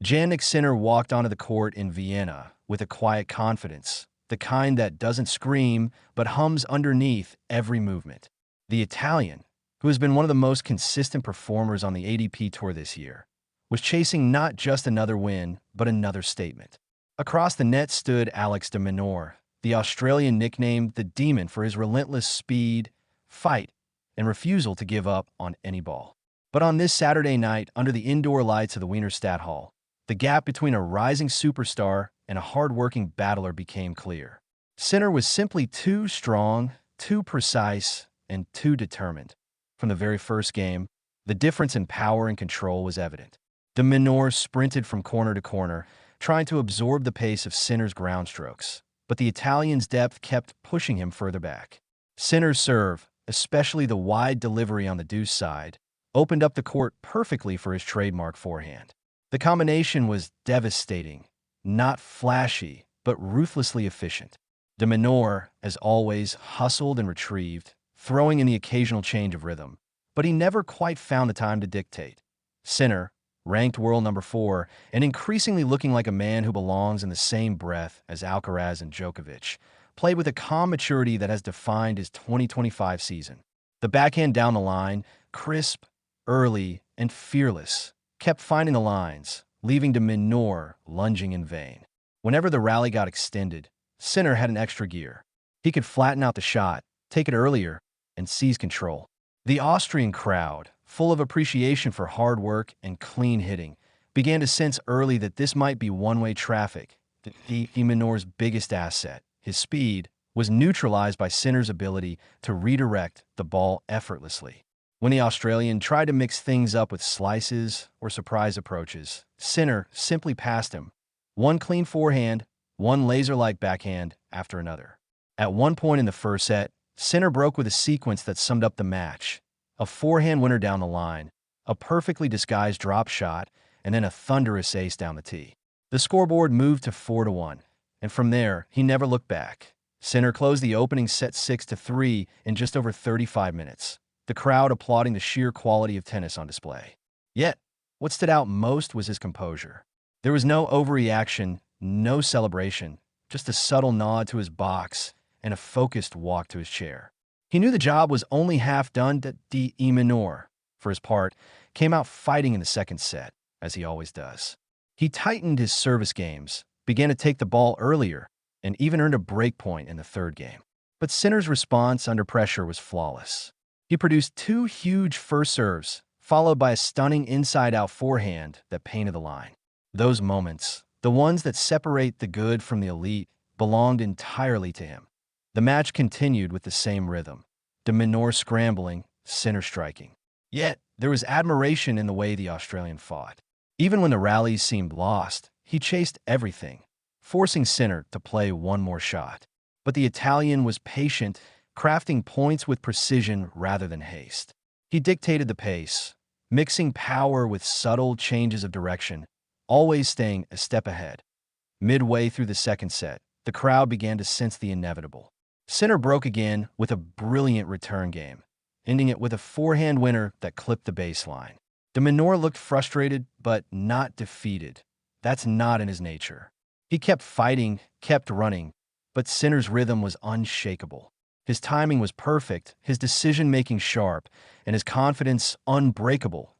Jannik Sinner walked onto the court in Vienna with a quiet confidence, the kind that doesn't scream but hums underneath every movement. The Italian, who has been one of the most consistent performers on the ADP Tour this year, was chasing not just another win, but another statement. Across the net stood Alex de Minaur, the Australian nicknamed the Demon for his relentless speed, fight, and refusal to give up on any ball. But on this Saturday night, under the indoor lights of the Wiener Stadthalle, the gap between a rising superstar and a hard-working battler became clear. Sinner was simply too strong, too precise, and too determined. From the very first game, the difference in power and control was evident. De Minaur sprinted from corner to corner, trying to absorb the pace of Sinner's ground strokes, but the Italian's depth kept pushing him further back. Sinner's serve, especially the wide delivery on the deuce side, opened up the court perfectly for his trademark forehand. The combination was devastating, not flashy, but ruthlessly efficient. De Minaur, as always, hustled and retrieved, throwing in the occasional change of rhythm, but he never quite found the time to dictate. Sinner, ranked world number 4, and increasingly looking like a man who belongs in the same breath as Alcaraz and Djokovic, played with a calm maturity that has defined his 2025 season. The backhand down the line, crisp, early, and fearless, kept finding the lines, leaving de Minaur lunging in vain. Whenever the rally got extended, Sinner had an extra gear. He could flatten out the shot, take it earlier, and seize control. The Austrian crowd, full of appreciation for hard work and clean hitting, began to sense early that this might be one-way traffic. De Minaur's biggest asset, his speed, was neutralized by Sinner's ability to redirect the ball effortlessly. When the Australian tried to mix things up with slices or surprise approaches, Sinner simply passed him. One clean forehand, one laser-like backhand after another. At one point in the first set, Sinner broke with a sequence that summed up the match. A forehand winner down the line, a perfectly disguised drop shot, and then a thunderous ace down the tee. The scoreboard moved to 4-1, and from there, he never looked back. Sinner closed the opening set 6-3 in just over 35 minutes. The crowd applauding the sheer quality of tennis on display. Yet, what stood out most was his composure. There was no overreaction, no celebration, just a subtle nod to his box and a focused walk to his chair. He knew the job was only half done. De Minaur, for his part, came out fighting in the second set, as he always does. He tightened his service games, began to take the ball earlier, and even earned a break point in the third game. But Sinner's response under pressure was flawless. He produced 2 huge first serves, followed by a stunning inside-out forehand that painted the line. Those moments, the ones that separate the good from the elite, belonged entirely to him. The match continued with the same rhythm. De Minaur scrambling, Sinner striking. Yet, there was admiration in the way the Australian fought. Even when the rallies seemed lost, he chased everything, forcing Sinner to play one more shot. But the Italian was patient, crafting points with precision rather than haste. He dictated the pace, mixing power with subtle changes of direction, always staying a step ahead. Midway through the second set, the crowd began to sense the inevitable. Sinner broke again with a brilliant return game, ending it with a forehand winner that clipped the baseline. De Minaur looked frustrated, but not defeated. That's not in his nature. He kept fighting, kept running, but Sinner's rhythm was unshakable. His timing was perfect, his decision-making sharp, and his confidence unbreakable.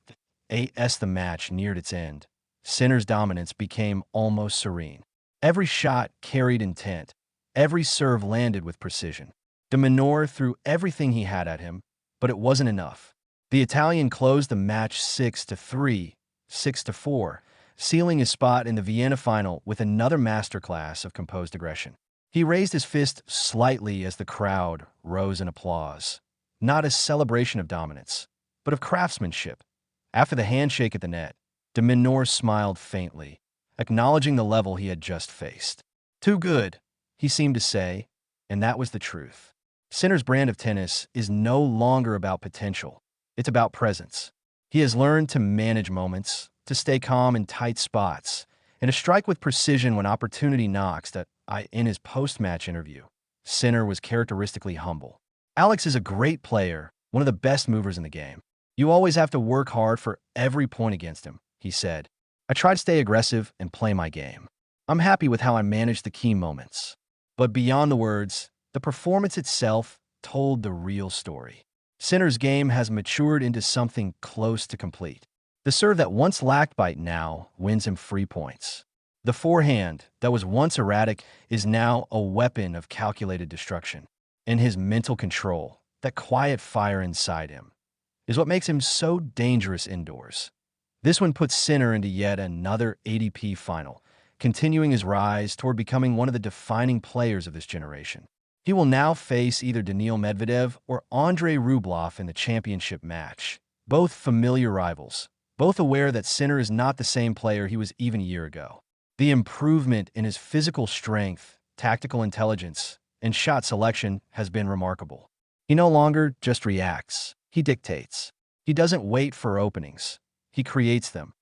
As the match neared its end, Sinner's dominance became almost serene. Every shot carried intent. Every serve landed with precision. De Minaur threw everything he had at him, but it wasn't enough. The Italian closed the match 6-3, 6-4, sealing his spot in the Vienna final with another masterclass of composed aggression. He raised his fist slightly as the crowd rose in applause, not a celebration of dominance, but of craftsmanship. After the handshake at the net, de Minaur smiled faintly, acknowledging the level he had just faced. Too good, he seemed to say, and that was the truth. Sinner's brand of tennis is no longer about potential. It's about presence. He has learned to manage moments, to stay calm in tight spots, and to strike with precision when opportunity knocks. In his post-match interview, Sinner was characteristically humble. Alex is a great player, one of the best movers in the game. You always have to work hard for every point against him, he said. I try to stay aggressive and play my game. I'm happy with how I managed the key moments. But beyond the words, the performance itself told the real story. Sinner's game has matured into something close to complete. The serve that once lacked bite now wins him free points. The forehand that was once erratic is now a weapon of calculated destruction. And his mental control, that quiet fire inside him, is what makes him so dangerous indoors. This one puts Sinner into yet another ATP final, continuing his rise toward becoming one of the defining players of this generation. He will now face either Daniil Medvedev or Andrei Rublev in the championship match, both familiar rivals, both aware that Sinner is not the same player he was even a year ago. The improvement in his physical strength, tactical intelligence, and shot selection has been remarkable. He no longer just reacts, he dictates. He doesn't wait for openings, he creates them.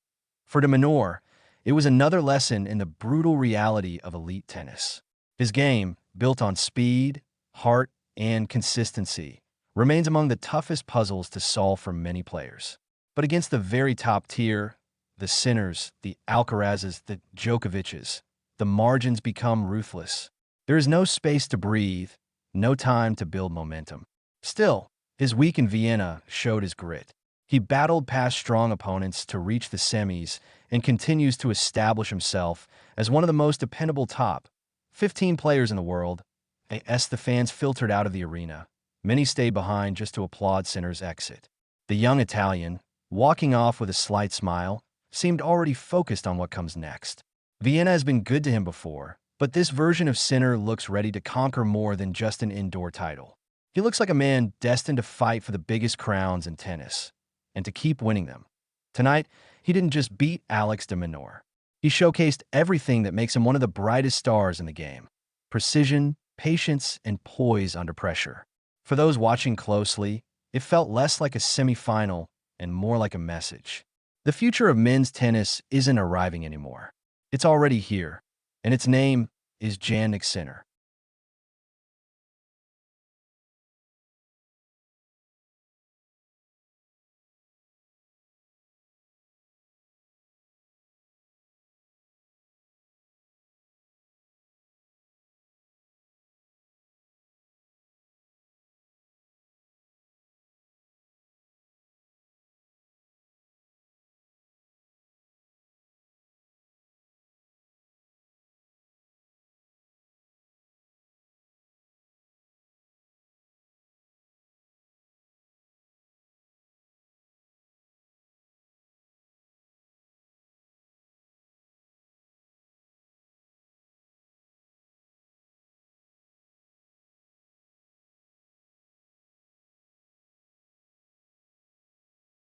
For MINAUR, it was another lesson in the brutal reality of elite tennis. His game, built on speed, heart, and consistency, remains among the toughest puzzles to solve for many players. But against the very top tier, the Sinners, the Alcarazes, the Djokovic's, the margins become ruthless. There is no space to breathe, no time to build momentum. Still, his week in Vienna showed his grit. He battled past strong opponents to reach the semis and continues to establish himself as one of the most dependable top 15 players in the world. As the fans filtered out of the arena, many stayed behind just to applaud Sinner's exit. The young Italian, walking off with a slight smile, seemed already focused on what comes next. Vienna has been good to him before, but this version of Sinner looks ready to conquer more than just an indoor title. He looks like a man destined to fight for the biggest crowns in tennis, and to keep winning them. Tonight, he didn't just beat Alex de Minaur. He showcased everything that makes him one of the brightest stars in the game: precision, patience, and poise under pressure. For those watching closely, it felt less like a semifinal and more like a message. The future of men's tennis isn't arriving anymore. It's already here, and its name is Jannik Sinner.